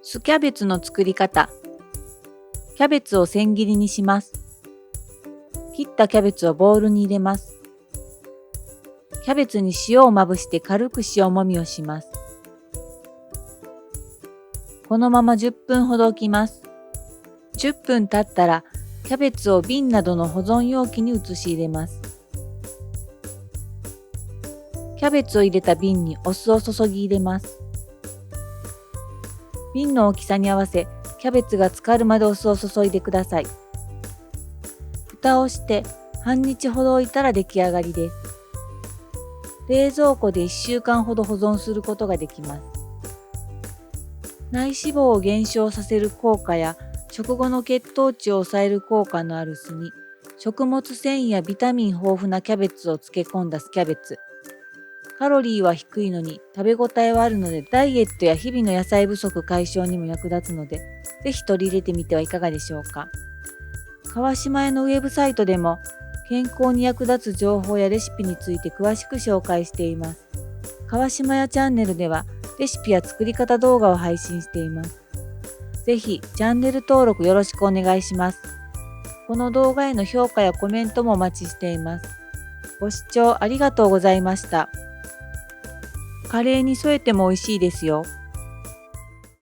酢キャベツの作り方。キャベツを千切りにします。切ったキャベツをボウルに入れます。キャベツに塩をまぶして軽く塩もみをします。このまま10分ほど置きます。10分経ったら、キャベツを瓶などの保存容器に移し入れます。キャベツを入れた瓶にお酢を注ぎ入れます。瓶の大きさに合わせ、キャベツが浸かるまでお酢を注いでください。蓋をして半日ほど置いたら出来上がりです。冷蔵庫で1週間ほど保存することができます。内脂肪を減少させる効果や食後の血糖値を抑える効果のある酢に、食物繊維やビタミン豊富なキャベツを漬け込んだ酢キャベツ。カロリーは低いのに食べ応えはあるので、ダイエットや日々の野菜不足解消にも役立つので、ぜひ取り入れてみてはいかがでしょうか。川島屋のウェブサイトでも健康に役立つ情報やレシピについて詳しく紹介しています。川島屋チャンネルではレシピや作り方動画を配信しています。ぜひチャンネル登録よろしくお願いします。この動画への評価やコメントもお待ちしています。ご視聴ありがとうございました。カレーに添えても美味しいですよ。